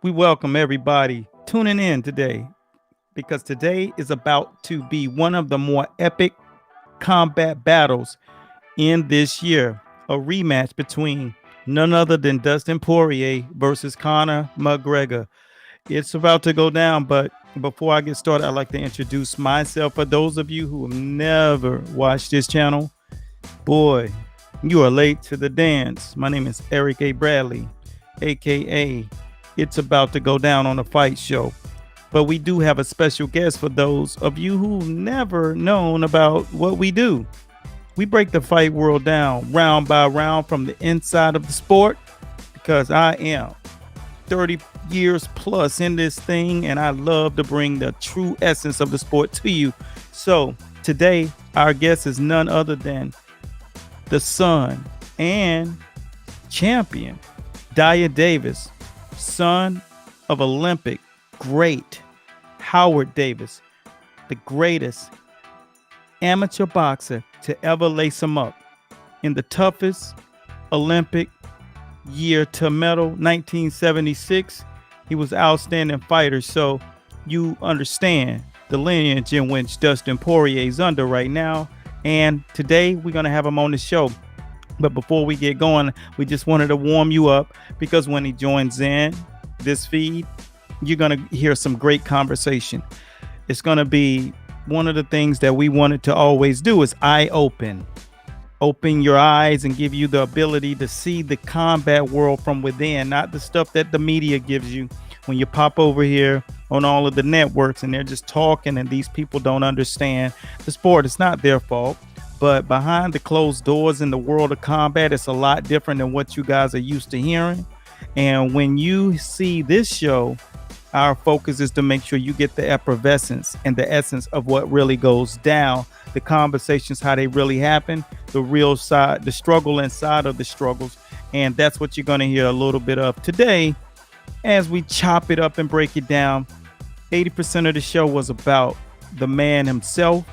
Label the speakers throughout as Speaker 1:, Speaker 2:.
Speaker 1: We welcome everybody tuning in today because today is about to be one of the more epic combat battles in this year. A rematch between none other than Dustin Poirier versus Conor McGregor. It's about to go down, but before I get started, I'd like to introduce myself. For those of you who have never watched this channel, boy, you are late to the dance. My name is Eric A. Bradley, aka It's About to Go Down on a Fight Show. But we do have a special guest for those of you who've never known about what we do. We break the fight world down round by round from the inside of the sport because I am 30 years plus in this thing and I love to bring the true essence of the sport to you. So today, our guest is none other than the son and champion, Dyah Davis, son of Olympic great Howard Davis, the greatest amateur boxer to ever lace him up in the toughest Olympic year to medal, 1976. He was outstanding fighter, so you understand the lineage in which Dustin Poirier is under right now. And today we're going to have him on the show. But before we get going, we just wanted to warm you up because when he joins in this feed, you're going to hear some great conversation. It's going to be one of the things that we wanted to always do is open your eyes and give you the ability to see the combat world from within, not the stuff that the media gives you when you pop over here on all of the networks and they're just talking and these people don't understand the sport. It's not their fault, but behind the closed doors in the world of combat, it's a lot different than what you guys are used to hearing. And when you see this show, our focus is to make sure you get the effervescence and the essence of what really goes down, the conversations, how they really happen, the real side, the struggle inside of the struggles. And that's what you're going to hear a little bit of today as we chop it up and break it down. 80% of the show was about the man himself,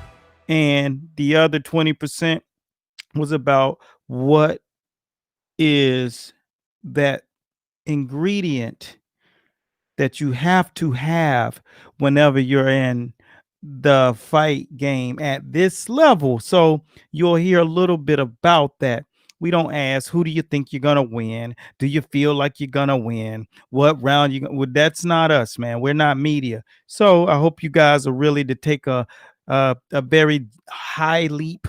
Speaker 1: and the other 20% was about what is that ingredient that you have to have whenever you're in the fight game at this level. So you'll hear a little bit about that. We don't ask, who do you think you're going to win? Do you feel like you're going to win? What round you well, that's not us, man. We're not media. So I hope you guys are really to take a very high leap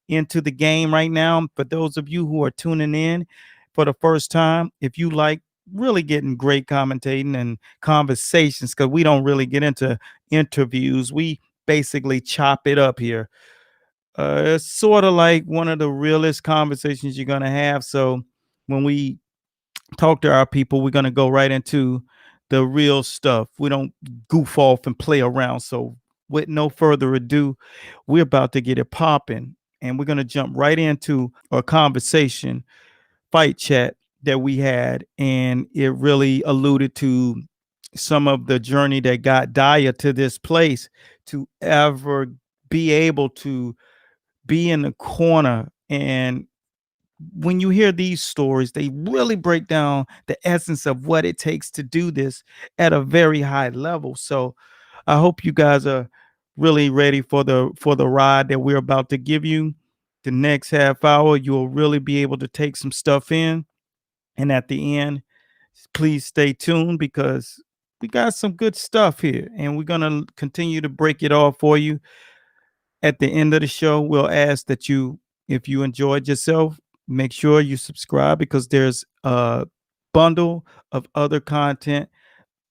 Speaker 1: into the game right now. For those of you who are tuning in for the first time, if you like really getting great commentating and conversations, because we don't really get into interviews, we basically chop it up here. It's sort of like one of the realest conversations you're going to have. So when we talk to our people, we're going to go right into the real stuff. We don't goof off and play around. So with no further ado, we're about to get it popping, and we're going to jump right into our conversation fight chat that we had, and it really alluded to some of the journey that got Dyah to this place to ever be able to be in the corner. And when you hear these stories, they really break down the essence of what it takes to do this at a very high level. So I hope you guys are really ready for the ride that we're about to give you. The next half hour, you'll really be able to take some stuff in. And at the end, please stay tuned because we got some good stuff here and we're going to continue to break it all for you. At the end of the show, we'll ask that you, if you enjoyed yourself, make sure you subscribe because there's a bundle of other content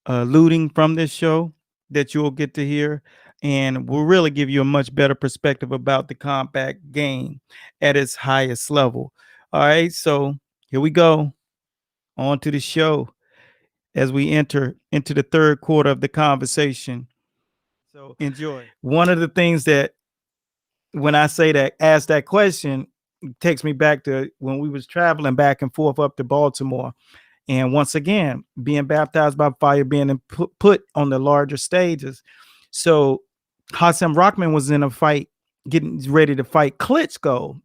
Speaker 1: looting from this show that you'll get to hear. And we'll really give you a much better perspective about the combat game at its highest level. All right, so here we go. On to the show as we enter into the third quarter of the conversation. So enjoy. One of the things that when I say that, ask that question, it takes me back to when we was traveling back and forth up to Baltimore. And once again, being baptized by fire, being put on the larger stages. So Hassan Rahman was in a fight, getting ready to fight Klitschko.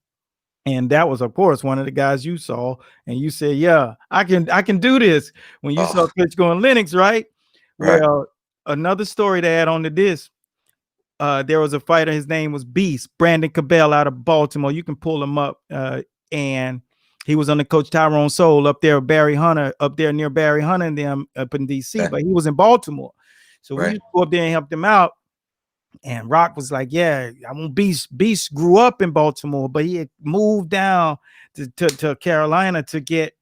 Speaker 1: And that was, of course, one of the guys you saw, and you said, "Yeah, I can do this." When you saw
Speaker 2: Oh,
Speaker 1: Klitschko and Lennox, right?
Speaker 2: right.
Speaker 1: Well, another story to add on to this. There was a fighter. His name was Beast Brandon Cabell out of Baltimore. You can pull him up, and he was under Coach Tyrone Soul up there, Barry Hunter, up there near Barry Hunter and them up in DC,
Speaker 2: Okay.
Speaker 1: but he was in Baltimore. So we
Speaker 2: Right.
Speaker 1: used to go up there and help them out. And Rock was like, "Yeah, I want Beast." Beast grew up in Baltimore, but he had moved down to Carolina to get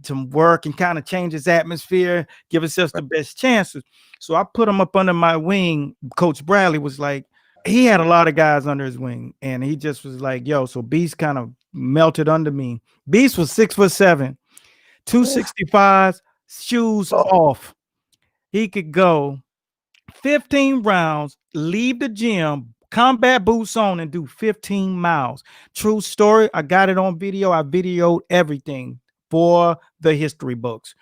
Speaker 1: some work and kind of change his atmosphere, give himself the
Speaker 2: Right.
Speaker 1: best chances. So I put him up under my wing. Coach Bradley was like, he had a lot of guys under his wing, and he just was like, "Yo," so Beast kind of melted under me. Beast was 6'7",
Speaker 2: Oof.
Speaker 1: 265, shoes
Speaker 2: Oh,
Speaker 1: off. He could go 15 rounds, leave the gym, combat boots on, and do 15 miles. True story. I got it on video. I videoed everything for the history books.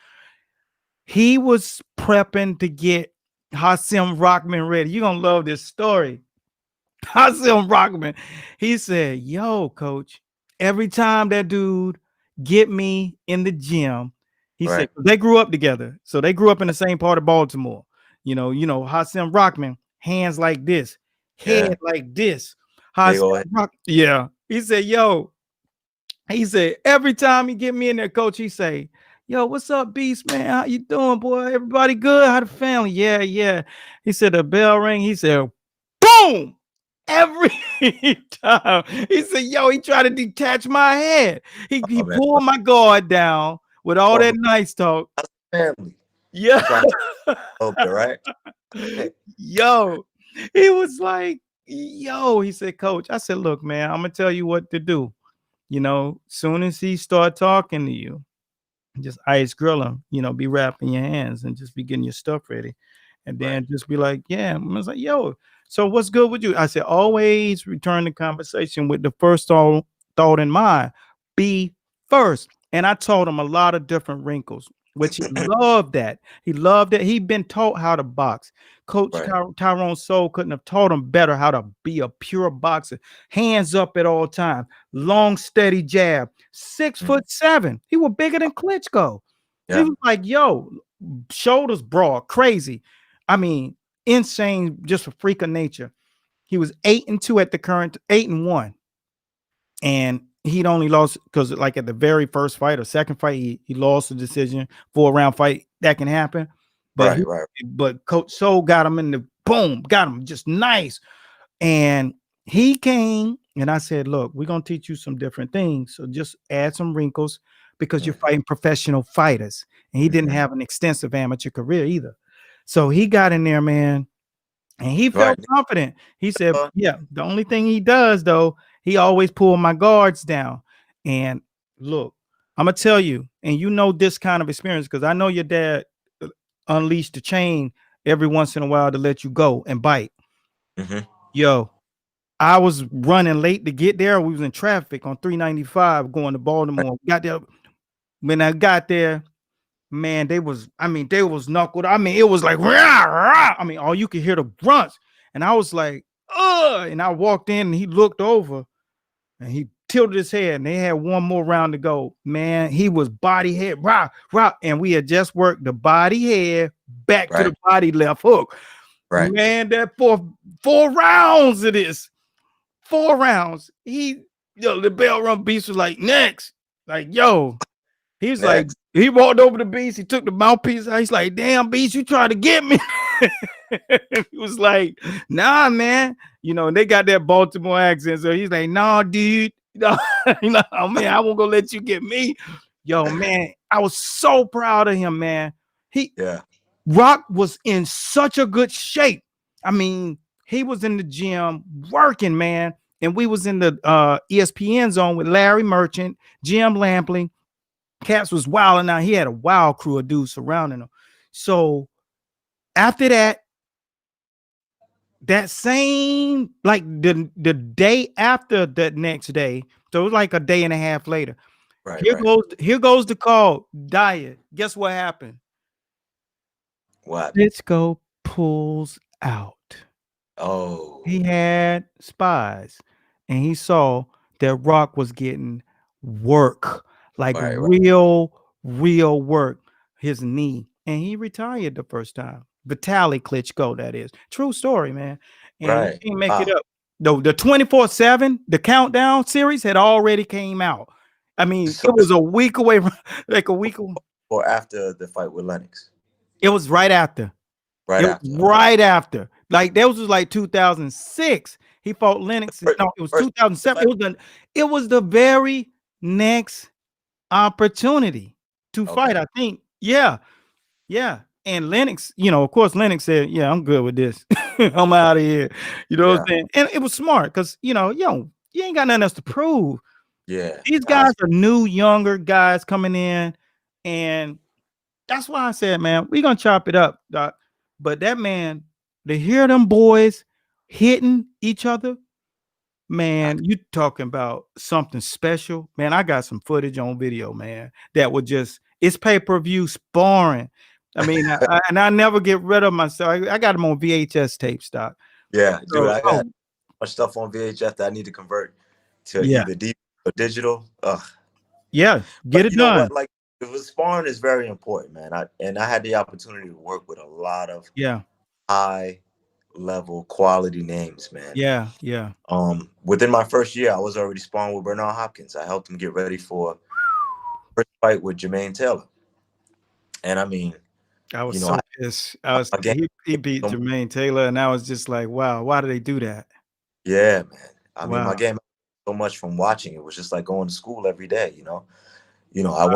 Speaker 1: He was prepping to get Hasim Rockman ready. You're going to love this story. Hasim Rockman, he said, "Yo, coach, every time that dude get me in the gym," he said,
Speaker 2: right.
Speaker 1: they grew up together. So they grew up in the same part of Baltimore. Hasim Rockman, hands like this,
Speaker 2: Yeah.
Speaker 1: head like this.
Speaker 2: Big
Speaker 1: Hasim
Speaker 2: old.
Speaker 1: Rock, yeah. He said, "Yo," he said, "every time he get me in there, coach, he say, 'Yo, what's up, Beast, man? How you doing, boy? Everybody good? How the family?' 'Yeah, yeah.'" He said, "The bell ring." He said, boom, every time. He said, "Yo," he tried to detach my head. He
Speaker 2: Oh man.
Speaker 1: pulled my guard down with all
Speaker 2: Oh,
Speaker 1: that nice talk.
Speaker 2: that's family.
Speaker 1: Yeah.
Speaker 2: Trying to help it, right?
Speaker 1: Yo, he was like, "Yo," he said, "Coach." I said, "Look, man, I'm gonna tell you what to do. Soon as he start talking to you, just ice grill him, be wrapping your hands and just be getting your stuff ready. And
Speaker 2: Right.
Speaker 1: then just be like, yeah." I was like, "Yo, so what's good with you?" I said, "Always return the conversation with the first thought in mind. Be first." And I told him a lot of different wrinkles, which he loved that. He loved it. He'd been taught how to box. Coach
Speaker 2: Right.
Speaker 1: Tyrone Soul couldn't have taught him better how to be a pure boxer. Hands up at all times, long, steady jab. Six
Speaker 2: Mm.
Speaker 1: foot seven. He was bigger than Klitschko. He
Speaker 2: Yeah.
Speaker 1: was like, yo, shoulders broad, crazy. I mean, insane, just a freak of nature. He was 8-2 at the current 8-1. And he'd only lost because, like, at the very first fight or second fight, he lost the decision. 4-round fight, that can happen. But
Speaker 2: Right. Right.
Speaker 1: Coach Soul got him in the boom, got him just nice. And he came and I said, "Look, we're gonna teach you some different things. So just add some wrinkles because you're
Speaker 2: Mm-hmm.
Speaker 1: fighting professional fighters." And he didn't
Speaker 2: Mm-hmm.
Speaker 1: have an extensive amateur career either. So he got in there, man, and he
Speaker 2: Right.
Speaker 1: felt confident. He said,
Speaker 2: Uh,
Speaker 1: "Yeah, the only thing he does though, he always pull my guards down." And look, I'm gonna tell you, and this kind of experience because I know your dad unleashed the chain every once in a while to let you go and bite.
Speaker 2: mm-hmm.
Speaker 1: Yo, I was running late to get there. We was in traffic on 395 going to
Speaker 2: Right.
Speaker 1: Baltimore. Got there. When I got there, man, they was knuckled. I mean, it was like, rah, rah. I mean, all you could hear the grunts. And I was like, ugh. And I walked in and he looked over and he tilted his head and they had one more round to go. Man, he was body head, rah, rah. And we had just worked the body head back to the
Speaker 2: Right.
Speaker 1: body left hook.
Speaker 2: Right.
Speaker 1: Man, that four rounds of this. 4 rounds. The bell run Beast was like, "Next." Like, yo, he was like,
Speaker 2: Next.
Speaker 1: he walked over to Beast. He took the mouthpiece out. He's like, "Damn, Beast, you tried to get me." He was like, "Nah, man." And they got that Baltimore accent. So he's like, "Nah, dude. No, oh, man, I won't go let you get me." Yo, man, I was so proud of him, man. He
Speaker 2: Yeah.
Speaker 1: Rock was in such a good shape. I mean, he was in the gym working, man. And we was in the ESPN zone with Larry Merchant, Jim Lampley. Cats was wilding out. He had a wild crew of dudes surrounding him. So after that same, like the day after that next day, so it was like a day and a half later.
Speaker 2: Right.
Speaker 1: Here
Speaker 2: Right.
Speaker 1: goes here goes the call. Dyah. Guess what happened?
Speaker 2: What?
Speaker 1: Klitschko pulls out.
Speaker 2: Oh.
Speaker 1: He had spies and he saw that Rock was getting work, like
Speaker 2: Right. Right.
Speaker 1: real work, his knee, and he retired the first time. Vitaly Klitschko, that is. True story, man. And you
Speaker 2: Right.
Speaker 1: can't make it
Speaker 2: Wow.
Speaker 1: up. No, the 24/7, the countdown series had already came out. I mean,
Speaker 2: So
Speaker 1: it
Speaker 2: this
Speaker 1: was a week away, like a week.
Speaker 2: or after the fight with Lennox.
Speaker 1: It was right after.
Speaker 2: Right
Speaker 1: It was
Speaker 2: after. Okay.
Speaker 1: right after. Like that was like 2006. He fought Lennox.
Speaker 2: First,
Speaker 1: No, it was
Speaker 2: first
Speaker 1: 2007.
Speaker 2: fight.
Speaker 1: It was the very next opportunity to fight.
Speaker 2: Okay.
Speaker 1: I think. Yeah, yeah. And Lennox, of course, Lennox said, "Yeah, I'm good with this. I'm out of here." You know what I'm
Speaker 2: Yeah.
Speaker 1: saying? And it was smart because you ain't got nothing else to prove.
Speaker 2: Yeah.
Speaker 1: These guys
Speaker 2: That's
Speaker 1: are new, younger guys coming in, and that's why I said, man, we gonna chop it up, Doc. But that man, to hear them boys hitting each other,
Speaker 2: I,
Speaker 1: man, you talking about something special, man. I got some footage on video, man. That would it's pay-per-view sparring. I mean, I never get rid of myself. I got them on VHS tape stock.
Speaker 2: yeah, dude.
Speaker 1: So,
Speaker 2: I got much stuff on VHS that I need to convert to
Speaker 1: yeah,
Speaker 2: either deep or digital. Ugh.
Speaker 1: yeah,
Speaker 2: But
Speaker 1: get it
Speaker 2: you know
Speaker 1: done.
Speaker 2: what? Like, sparring is very important, man. I had the opportunity to work with a lot of
Speaker 1: Yeah,
Speaker 2: high level quality names, man.
Speaker 1: yeah, yeah.
Speaker 2: Within my first year, I was already sparring with Bernard Hopkins. I helped him get ready for first fight with Jermaine Taylor. And I mean,
Speaker 1: I was
Speaker 2: you know,
Speaker 1: so pissed. I was
Speaker 2: my game,
Speaker 1: he beat
Speaker 2: so,
Speaker 1: Jermaine Taylor, and I was just like, wow, why do they do that?
Speaker 2: yeah, man. I mean, my
Speaker 1: Wow.
Speaker 2: game so much from watching. It was just like going to school every day. I
Speaker 1: Wow.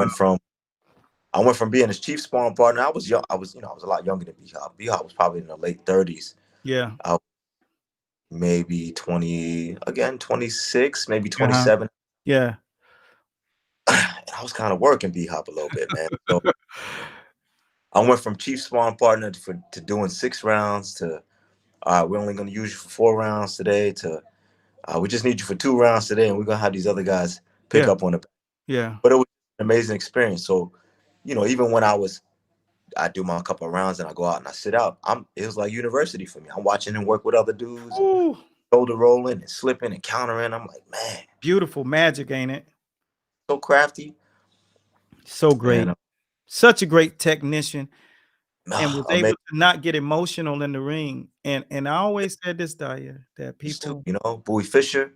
Speaker 2: went from being his chief sparring partner. I was young. I was a lot younger than B Hop. B Hop was probably in the late 30s.
Speaker 1: Yeah.
Speaker 2: I was maybe 20, again, 26, maybe
Speaker 1: Uh-huh.
Speaker 2: 27.
Speaker 1: Yeah.
Speaker 2: And I was kind of working B Hop a little bit, man. So I went from chief sparring partner to doing 6 rounds to we're only going to use you for 4 rounds today to we just need you for 2 rounds today, and we're going to have these other guys pick
Speaker 1: Yeah.
Speaker 2: up on it.
Speaker 1: Yeah.
Speaker 2: But it was an amazing experience. So, even when I do my couple of rounds and I go out and I sit out, it was like university for me. I'm watching him work with other dudes,
Speaker 1: Ooh,
Speaker 2: shoulder rolling and slipping and countering. I'm like, man,
Speaker 1: beautiful magic, ain't it?
Speaker 2: so crafty.
Speaker 1: So great.
Speaker 2: And
Speaker 1: Such a great technician, and was able
Speaker 2: amazing
Speaker 1: to not get emotional in the ring. And I always said this, Dyah, that
Speaker 2: too.
Speaker 1: people
Speaker 2: Bowie Fisher,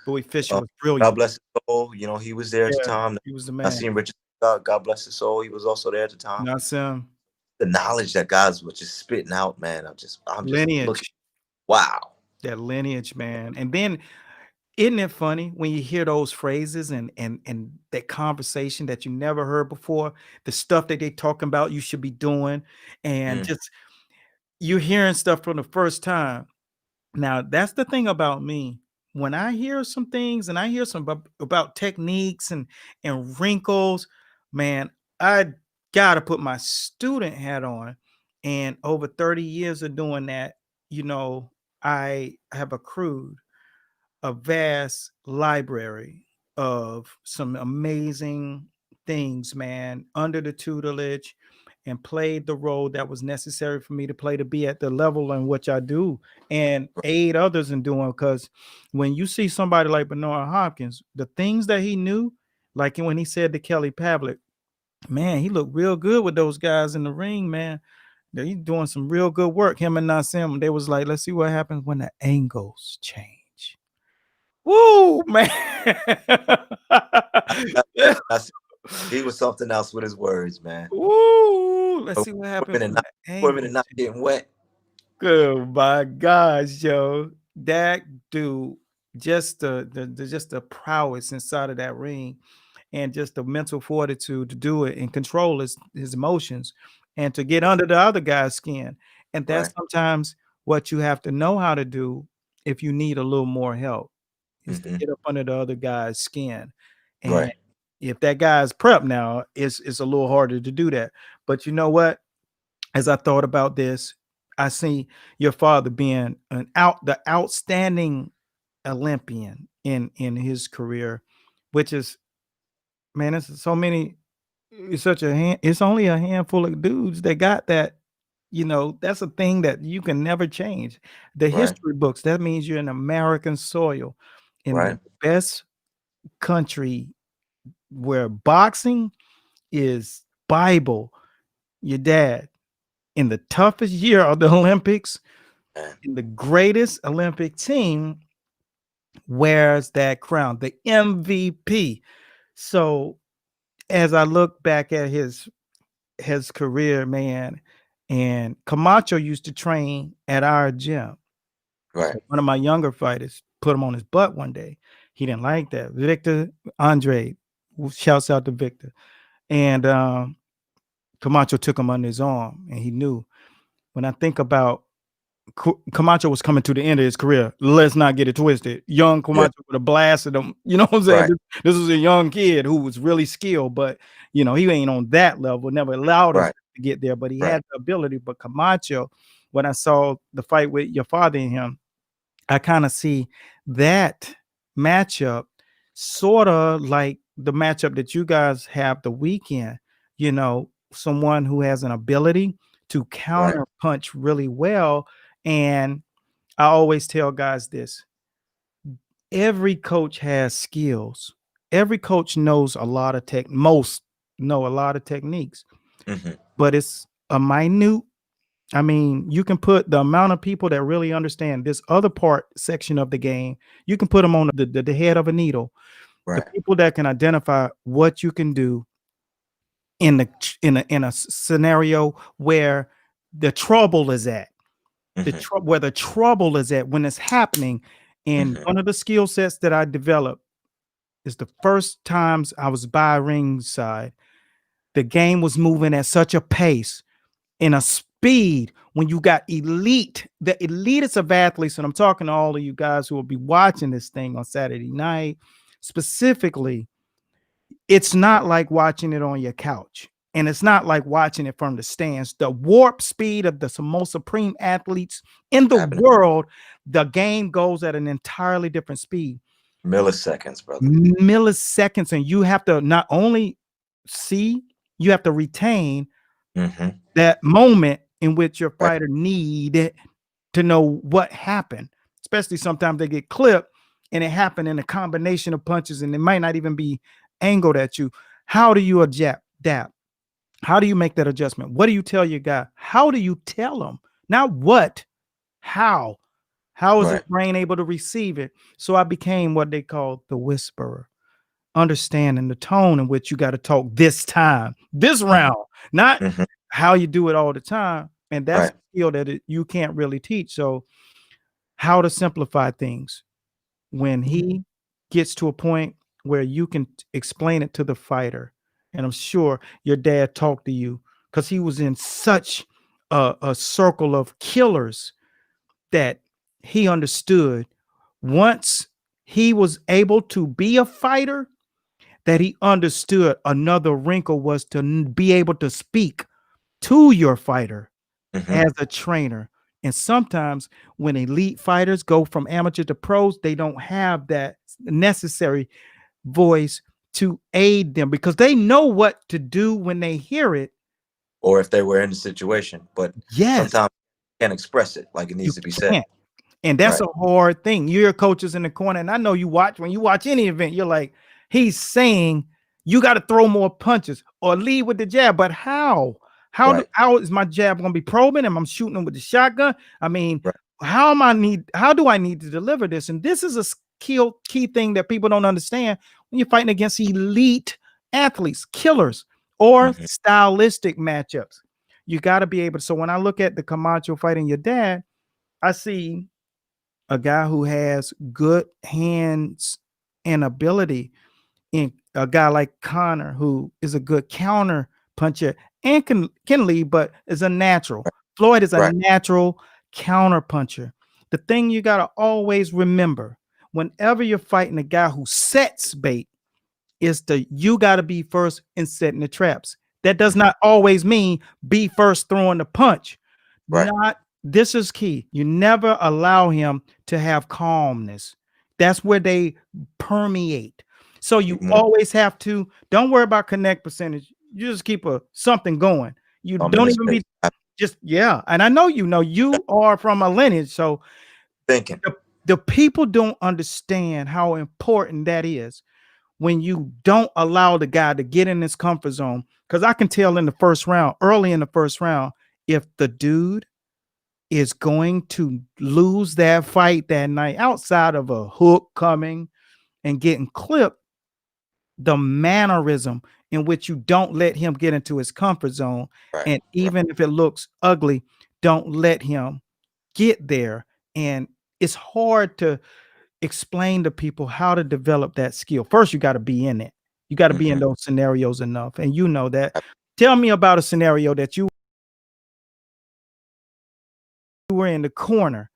Speaker 1: Bowie Fisher
Speaker 2: uh,
Speaker 1: was
Speaker 2: God
Speaker 1: brilliant.
Speaker 2: bless his soul. He was there at the
Speaker 1: Yeah,
Speaker 2: time.
Speaker 1: he was the
Speaker 2: I
Speaker 1: man.
Speaker 2: seen Richard, God bless his soul. He was also there at the time.
Speaker 1: Not some
Speaker 2: The knowledge that guys were just spitting out, man. I'm just looking.
Speaker 1: lineage.
Speaker 2: Wow.
Speaker 1: That lineage, man. And then isn't it funny when you hear those phrases and that conversation that you never heard before, the stuff that they talking about you should be doing, and
Speaker 2: Mm,
Speaker 1: just you're hearing stuff from the first time. Now, that's the thing about me. When I hear some things and I hear some about techniques and wrinkles, man, I gotta put my student hat on. And over 30 years of doing that, I have accrued a vast library of some amazing things, man, under the tutelage, and played the role that was necessary for me to play to be at the level in which I do and aid others in doing. Because when you see somebody like Bernard Hopkins, the things that he knew, like when he said to Kelly Pavlik, man, he looked real good with those guys in the ring, man. He's doing some real good work. Him and Nassim, they was like, let's see what happens when the angles change. Woo, man.
Speaker 2: that's he was something else with his words, man.
Speaker 1: Woo, let's
Speaker 2: So
Speaker 1: see what happens
Speaker 2: women and
Speaker 1: when
Speaker 2: not
Speaker 1: the
Speaker 2: women and
Speaker 1: angles
Speaker 2: not
Speaker 1: change.
Speaker 2: getting wet.
Speaker 1: Oh my gosh, yo. That dude, just the prowess inside of that ring, and just the mental fortitude to do it and control his emotions, and to get under the other guy's skin. And that's
Speaker 2: Right.
Speaker 1: sometimes what you have to know how to do if you need a little more help, is to
Speaker 2: Hmm.
Speaker 1: get up under the other guy's skin. And
Speaker 2: Right.
Speaker 1: if that guy's prep now, it's a little harder to do that. But you know what? As I thought about this, I see your father being the outstanding Olympian in his career, which is, man, it's so many. It's only a handful of dudes that got that. That's a thing that you can never change. The
Speaker 2: Right.
Speaker 1: history books, that means you're in American soil, in the
Speaker 2: Right.
Speaker 1: best country where boxing is Bible. Your dad, in the toughest year of the Olympics,
Speaker 2: Man.
Speaker 1: in the greatest Olympic team, wears that crown, the MVP. So as I look back at his career, man, and Camacho used to train at our gym.
Speaker 2: Right.
Speaker 1: So one of my younger fighters put him on his butt one day. He didn't like that. Victor Andre, shouts out to Victor. And Camacho took him under his arm, and he knew. When I think about Camacho was coming to the end of his career. Let's not get it twisted. Young
Speaker 2: Yeah.
Speaker 1: Camacho would have blasted him. You know what I'm saying?
Speaker 2: Right.
Speaker 1: This was a young kid who was really skilled, but you know, he ain't on that level, never allowed us
Speaker 2: Right.
Speaker 1: to get there, but he
Speaker 2: Right.
Speaker 1: had the ability. But Camacho, when I saw the fight with your father and him, I kind of see that matchup sort of like the matchup that you guys have the weekend. You know, someone who has an ability to
Speaker 2: Right.
Speaker 1: counter punch really well. And I always tell guys this: every coach has skills. Every coach knows a lot of most know a lot of techniques,
Speaker 2: Hmm.
Speaker 1: but it's a minute. I mean, you can put the amount of people that really understand this other part section of the game, you can put them on the head of a needle. The
Speaker 2: Right.
Speaker 1: people that can identify what you can do in a scenario where the trouble is at,
Speaker 2: Hmm.
Speaker 1: where the trouble is at when it's happening. And
Speaker 2: Hmm.
Speaker 1: one of the skill sets that I developed is the first times I was by ringside, the game was moving at such a pace, in a speed, when you got the elitist of athletes, and I'm talking to all of you guys who will be watching this thing on Saturday night, specifically, it's not like watching it on your couch. And it's not like watching it from the stands. The warp speed of the most supreme athletes in the
Speaker 2: Happening
Speaker 1: world, the game goes at an entirely different speed.
Speaker 2: milliseconds, brother.
Speaker 1: Milliseconds. And you have to not only see, you have to retain
Speaker 2: Hmm.
Speaker 1: that moment in which your
Speaker 2: Right.
Speaker 1: fighter needed to know what happened. Especially sometimes they get clipped and it happened in a combination of punches and it might not even be angled at you. How do you adapt? How do you make that adjustment? What do you tell your guy? How do you tell him? Not what, how? How is his
Speaker 2: Right.
Speaker 1: brain able to receive it? So I became what they call the whisperer, understanding the tone in which you got to talk this time, this
Speaker 2: Hmm.
Speaker 1: round, not
Speaker 2: Hmm.
Speaker 1: how you do it all the time. And that's a
Speaker 2: Right.
Speaker 1: skill that you can't really teach. So how to simplify things when he gets to a point where you can explain it to the fighter. And I'm sure your dad talked to you because he was in such a circle of killers that he understood once he was able to be a fighter, that he understood another wrinkle was to be able to speak to your fighter
Speaker 2: Hmm.
Speaker 1: as a trainer. And sometimes when elite fighters go from amateur to pros, they don't have that necessary voice to aid them because they know what to do when they hear it.
Speaker 2: Or if they were in the situation, but
Speaker 1: Yes,
Speaker 2: sometimes you can't express it like it
Speaker 1: you
Speaker 2: needs to be said.
Speaker 1: can't. And that's
Speaker 2: Right.
Speaker 1: a hard thing. Your coaches in the corner, and I know you watch when you watch any event, you're like, he's saying you got to throw more punches or lead with the jab. But how?
Speaker 2: Right.
Speaker 1: How is my jab going to be probing? Am I shooting him with the shotgun? I mean,
Speaker 2: Right.
Speaker 1: how do I need to deliver this? And this is a key thing that people don't understand when you're fighting against elite athletes, killers, or
Speaker 2: Hmm.
Speaker 1: stylistic matchups. You got to be able to. So when I look at the Camacho fighting your dad, I see a guy who has good hands and ability, in a guy like Conor, who is a good counter puncher and can lead, but is a natural. Floyd is a
Speaker 2: Right.
Speaker 1: natural counter puncher. The thing you got to always remember whenever you're fighting a guy who sets bait is you got to be first in setting the traps. That does
Speaker 2: Hmm.
Speaker 1: not always mean be first throwing the punch.
Speaker 2: Right.
Speaker 1: Not This is key. You never allow him to have calmness. That's where they permeate. So
Speaker 2: You
Speaker 1: you
Speaker 2: want
Speaker 1: always have to don't worry about connect percentage. You just keep something going. You
Speaker 2: I'm in
Speaker 1: don't
Speaker 2: the
Speaker 1: even be
Speaker 2: space. I'm
Speaker 1: just yeah. And I know you are from a lineage, so
Speaker 2: thinking.
Speaker 1: the people don't understand how important that is. when you don't allow the guy to get in his comfort zone. Because I can tell in the first round, early in the first round, if the dude is going to lose that fight that night outside of a hook coming and getting clipped, the mannerism in which you don't let him get into his comfort zone.
Speaker 2: Right.
Speaker 1: And even if it looks ugly, don't let him get there. And it's hard to explain to people how to develop that skill. First, you got to be in it. You got to be in those scenarios enough. And you know that. Tell me about a scenario that you were in the corner,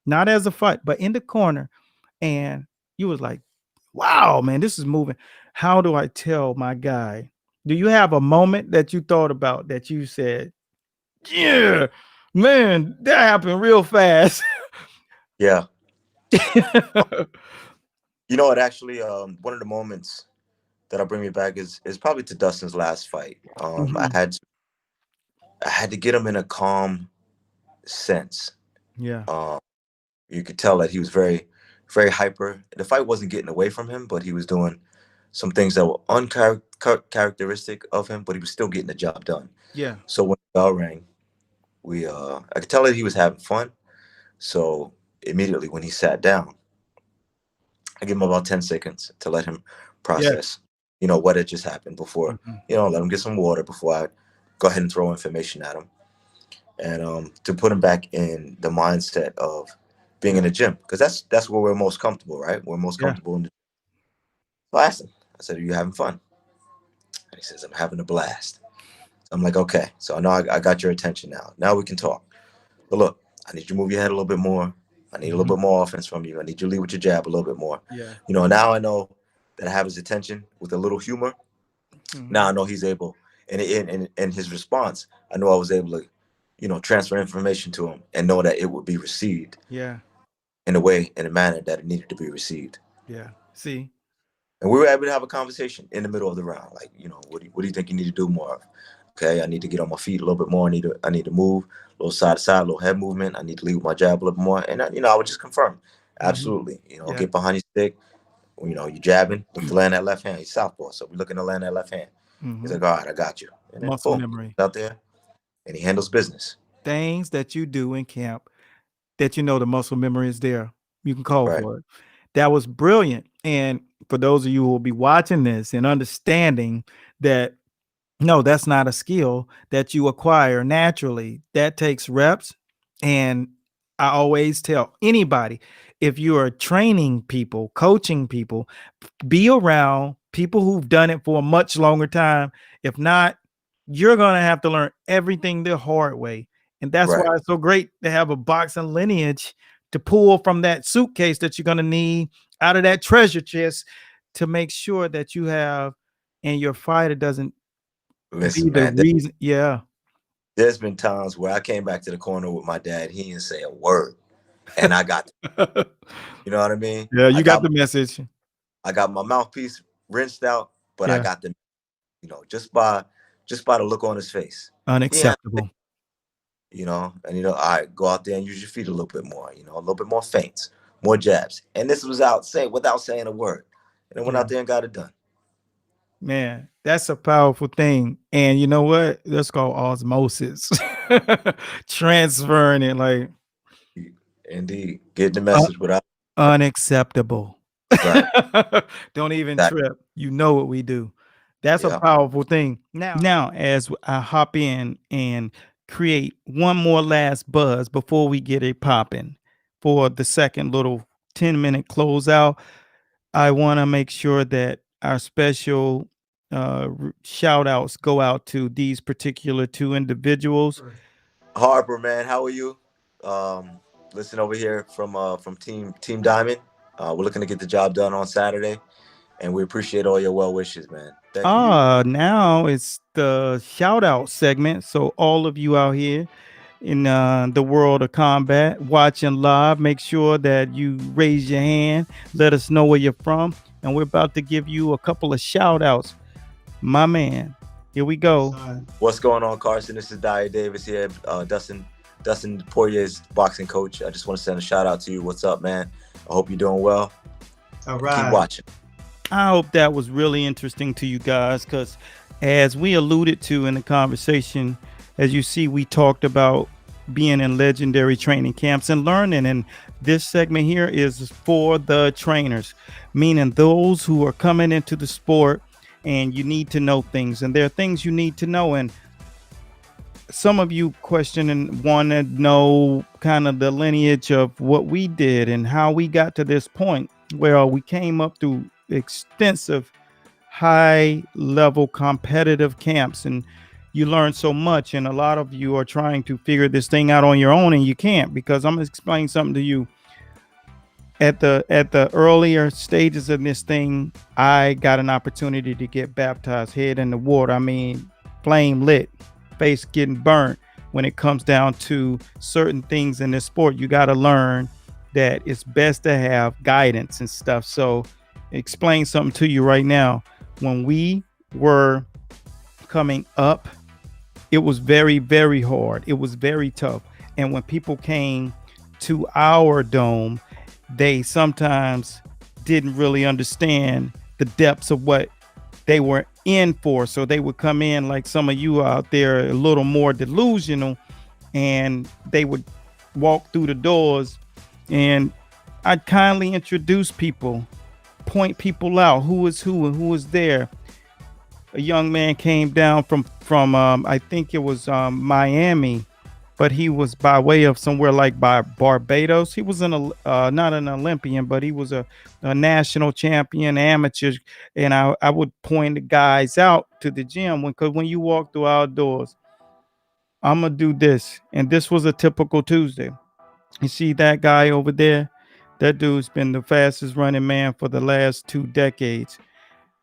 Speaker 1: not as a fight, but in the corner, and you was like, wow, man, this is moving. How do I tell my guy? Do you have a moment that you thought about that you said, yeah, man, that happened real fast?
Speaker 2: Yeah. You know what? Actually, one of the moments that'll bring me back is probably to Dustin's last fight. I had to get him in a calm sense.
Speaker 1: Yeah.
Speaker 2: You could tell that he was very, very hyper. The fight wasn't getting away from him, but he was doing some things that were uncharacteristic of him, but he was still getting the job done.
Speaker 1: Yeah.
Speaker 2: So when the bell rang, I could tell that he was having fun. So immediately when he sat down, I give him about 10 seconds to let him process, what had just happened before, let him get some water before I go ahead and throw information at him. And to put him back in the mindset of being in the gym, because that's where we're most comfortable, right? We're most comfortable in the gym. So I asked him, I said, are you having fun? And he says, I'm having a blast. So I'm like, okay, so I know I got your attention now. Now we can talk. But look, I need you to move your head a little bit more. I need a little bit more offense from you. I need you to lead with your jab a little bit more.
Speaker 1: Yeah.
Speaker 2: Now I know that I have his attention with a little humor. Now I know he's able, and in his response, I know I was able to, transfer information to him and know that it would be received.
Speaker 1: Yeah.
Speaker 2: In a manner that it needed to be received.
Speaker 1: Yeah. See.
Speaker 2: And we were able to have a conversation in the middle of the round. Like, what do you think you need to do more of? Okay, I need to get on my feet a little bit more. I need to move a little side to side, a little head movement. I need to lead with my jab a little bit more. And I would just confirm, absolutely. Get behind your stick. You jabbing, look to land that left hand. He's southpaw, so we're looking to land that left hand. He's like, all right, I got you. And then
Speaker 1: Muscle
Speaker 2: boom,
Speaker 1: memory
Speaker 2: out there, and he handles business.
Speaker 1: Things that you do in camp that the muscle memory is there. You can call for it. That was brilliant. And for those of you who will be watching this and understanding that, no, that's not a skill that you acquire naturally. That takes reps. And I always tell anybody, if you are training people, coaching people, be around people who've done it for a much longer time. If not, you're going to have to learn everything the hard way. And that's why it's so great to have a boxing lineage to pull from that suitcase that you're going to need out of that treasure chest to make sure that you have, and your fighter doesn't be the reason. Yeah.
Speaker 2: There's been times where I came back to the corner with my dad. He didn't say a word. And I got, you know what I mean?
Speaker 1: Yeah, you got the message.
Speaker 2: I got my mouthpiece rinsed out, but I got the, just by the look on his face.
Speaker 1: Unacceptable.
Speaker 2: And all right, go out there and use your feet a little bit more, a little bit more feints, more jabs. And this was without saying a word. And I went out there and got it done.
Speaker 1: Man, that's a powerful thing. And you know what? That's called osmosis. Transferring it, like.
Speaker 2: Indeed. Get the message without.
Speaker 1: Unacceptable.
Speaker 2: Right.
Speaker 1: Don't even trip. You know what we do. That's a powerful thing. Now, as I hop in and create one more last buzz before we get it popping for the second little 10-minute closeout, I want to make sure that our special shout outs go out to these particular two individuals.
Speaker 2: Harper, man, how are you? Listen over here from Team Diamond. We're looking to get the job done on Saturday, and we appreciate all your well wishes, man. Thank you.
Speaker 1: Now it's the shout out segment. So all of you out here in the world of combat watching live, make sure that you raise your hand, let us know where you're from, and we're about to give you a couple of shout outs. My man, here we go.
Speaker 2: What's going on, Carson? This is Dyah Davis here. Dustin Poirier's boxing coach. I just want to send a shout out to you. What's up, man? I hope you're doing well.
Speaker 3: All right.
Speaker 2: Keep watching.
Speaker 1: I hope that was really interesting to you guys because, as we alluded to in the conversation, as you see, we talked about being in legendary training camps and learning. And this segment here is for the trainers, meaning those who are coming into the sport and you need to know things. And there are things you need to know. And some of you question and want to know kind of the lineage of what we did and how we got to this point where we came up through extensive high level competitive camps, and you learn so much. And a lot of you are trying to figure this thing out on your own, and you can't, because I'm going to explain something to you. At the earlier stages of this thing, I got an opportunity to get baptized, head in the water. I mean, flame lit, face getting burnt. When it comes down to certain things in this sport, you got to learn that it's best to have guidance and stuff. So explain something to you right now. When we were coming up, it was very, very hard. It was very tough. And when people came to our dome, they sometimes didn't really understand the depths of what they were in for. So they would come in like some of you out there, a little more delusional, and they would walk through the doors, and I'd kindly introduce people, point people out who is who and who is there. A young man came down from I think it was Miami, but he was by way of somewhere like by Barbados. He was not an Olympian, but he was a national champion amateur. And I would point the guys out to the gym because when you walk through outdoors, I'm gonna do this, and this was a typical Tuesday. You see that guy over there? That dude's been the fastest running man for the last 2 decades.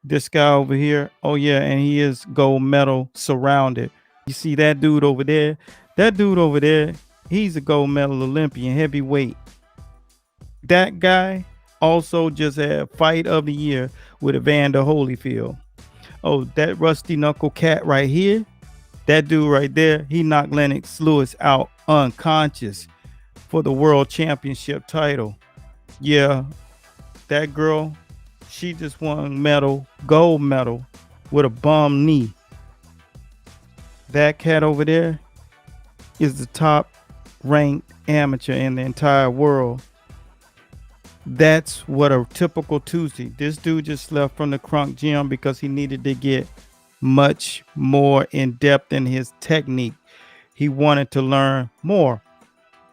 Speaker 1: This guy over here, oh yeah, and he is gold medal surrounded. You see that dude over there? That dude over there, he's a gold medal Olympian heavyweight. That guy also just had fight of the year with Evander Holyfield. Oh, that rusty knuckle cat right here, that dude right there, he knocked Lennox Lewis out unconscious for the world championship title. Yeah, that girl, she just won gold medal with a bum knee. That cat over there is the top ranked amateur in the entire world. That's what a typical Tuesday. This dude just left from the Crunk gym because he needed to get much more in depth in his technique. He wanted to learn more.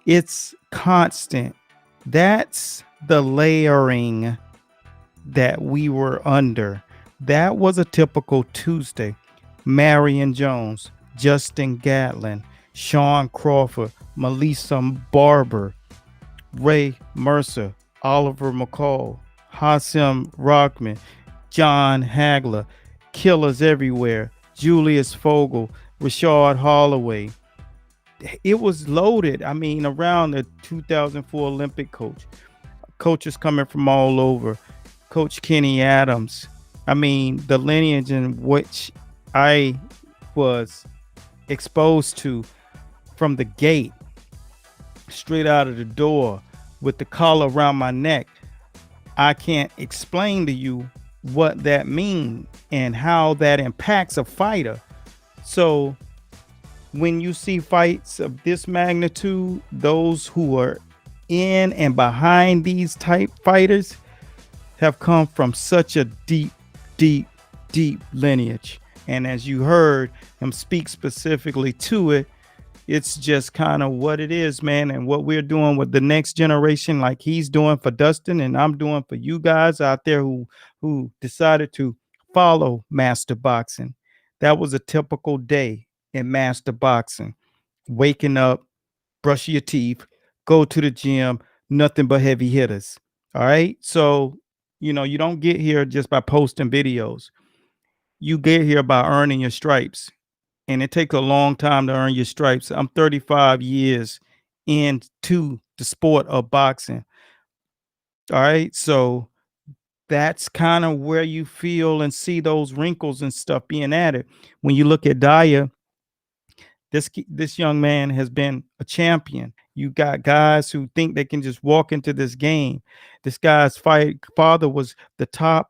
Speaker 1: It's constant. That's the layering that we were under. That was a typical Tuesday. Marion Jones, Justin Gatlin, Sean Crawford, Melissa Barber, Ray Mercer, Oliver McCall, Hassim Rockman, John Hagler, killers everywhere, Julius Fogel, Rashard Holloway. It was loaded. I mean, around the 2004 Olympic coaches coming from all over. Coach Kenny Adams. I mean, the lineage in which I was exposed to from the gate, straight out of the door with the collar around my neck. I can't explain to you what that means and how that impacts a fighter. So when you see fights of this magnitude, those who are in and behind these type fighters have come from such a deep, deep, deep lineage. And as you heard him speak specifically to it, it's just kind of what it is, man. And what we're doing with the next generation, like he's doing for Dustin and I'm doing for you guys out there who decided to follow master boxing. That was a typical day in master boxing. Waking up, brush your teeth, go to the gym, nothing but heavy hitters. All right. So, you don't get here just by posting videos. You get here by earning your stripes. And it takes a long time to earn your stripes. I'm 35 years into the sport of boxing. All right. So that's kind of where you feel and see those wrinkles and stuff being added. When you look at Dyah, this young man has been a champion. You got guys who think they can just walk into this game. This guy's father was the top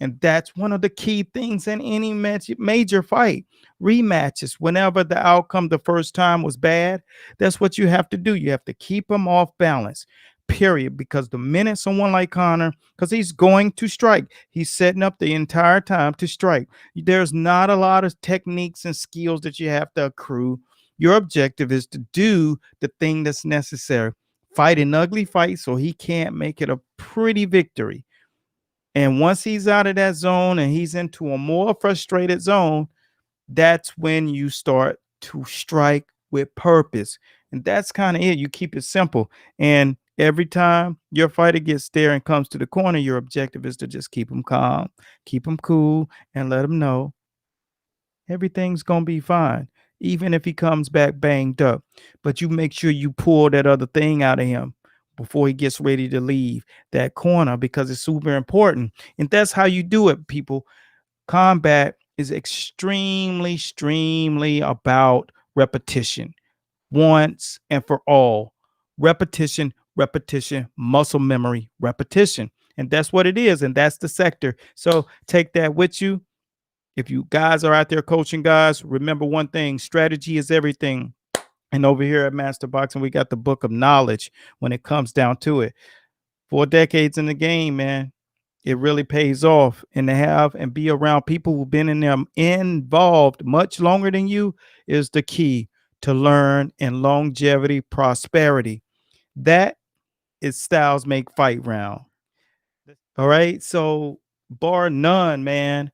Speaker 1: And that's one of the key things in any major fight. Rematches, whenever the outcome the first time was bad, that's what you have to do. You have to keep them off balance, period. Because the minute someone like Conor, because he's going to strike, he's setting up the entire time to strike. There's not a lot of techniques and skills that you have to accrue. Your objective is to do the thing that's necessary. Fight an ugly fight so he can't make it a pretty victory. And once he's out of that zone and he's into a more frustrated zone, that's when you start to strike with purpose. And that's kind of it. You keep it simple. And every time your fighter gets there and comes to the corner, your objective is to just keep him calm, keep him cool, and let him know everything's going to be fine, even if he comes back banged up. But you make sure you pull that other thing out of him before he gets ready to leave that corner, because it's super important. And that's how you do it, people. Combat is extremely about repetition once and for all. Repetition, repetition, muscle memory, repetition. And that's what it is. And that's the sector. So take that with you. If you guys are out there coaching guys, remember one thing: strategy is everything. And over here at Master Boxing, we got the book of knowledge when it comes down to it. 4 decades in the game, man, it really pays off. And to have and be around people who've been in them involved much longer than you is the key to learn and longevity, prosperity. That is Styles Make Fight Round. All right. So, bar none, man,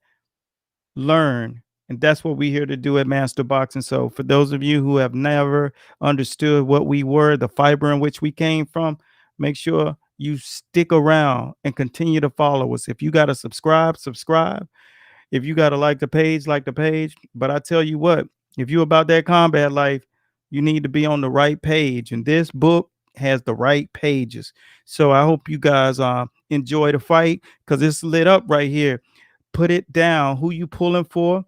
Speaker 1: learn. And that's what we're here to do at Master Boxing. So for those of you who have never understood what we were, the fiber in which we came from, make sure you stick around and continue to follow us. If you got to subscribe, subscribe. If you got to like the page, like the page. But I tell you what, if you're about that combat life, you need to be on the right page. And this book has the right pages. So I hope you guys enjoy the fight, because it's lit up right here. Put it down. Who you pulling for?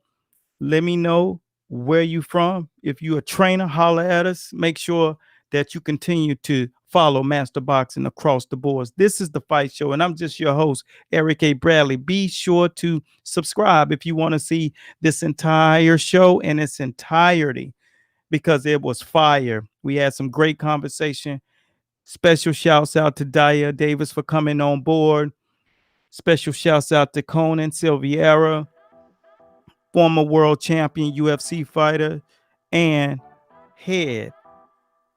Speaker 1: Let me know where you from. If you're a trainer, holler at us. Make sure that you continue to follow Master Boxing across the boards. This is the Fight Show, and I'm just your host, Eric A. Bradley. Be sure to subscribe if you want to see this entire show in its entirety, because it was fire. We had some great conversation. Special shouts out to Dyah Davis for coming on board. Special shouts out to Conan Silveira, former world champion UFC fighter and head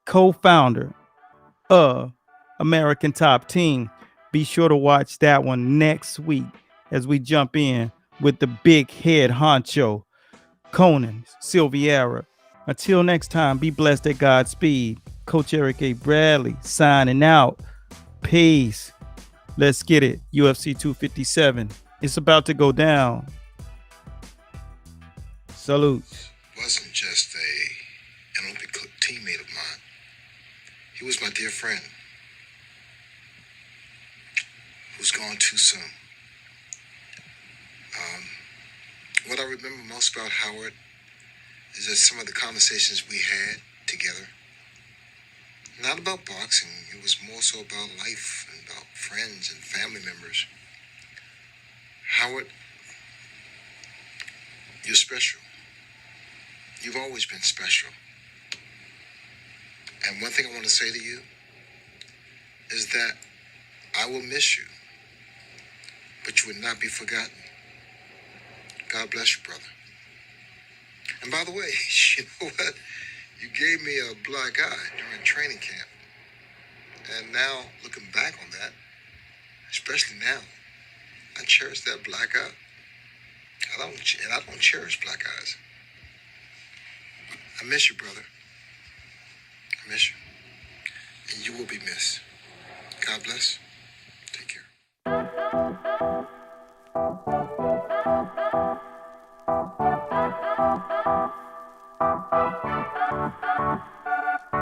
Speaker 1: co-founder of American Top Team. Be sure to watch that one next week as we jump in with the big head honcho, Conan Silveira. Until next time, be blessed at Godspeed. Coach Eric A. Bradley signing out. Peace. Let's get it. UFC 257. It's about to go down. Salute.
Speaker 3: Wasn't just an Olympic teammate of mine. He was my dear friend, who's gone too soon. What I remember most about Howard is that some of the conversations we had together, not about boxing, it was more so about life and about friends and family members. Howard, you're special. You've always been special. And one thing I want to say to you is that I will miss you, but you will not be forgotten. God bless you, brother. And by the way, you know what? You gave me a black eye during training camp. And now, looking back on that, especially now, I cherish that black eye. I don't cherish black eyes. I miss you, brother. I miss you. And you will be missed. God bless. Take care.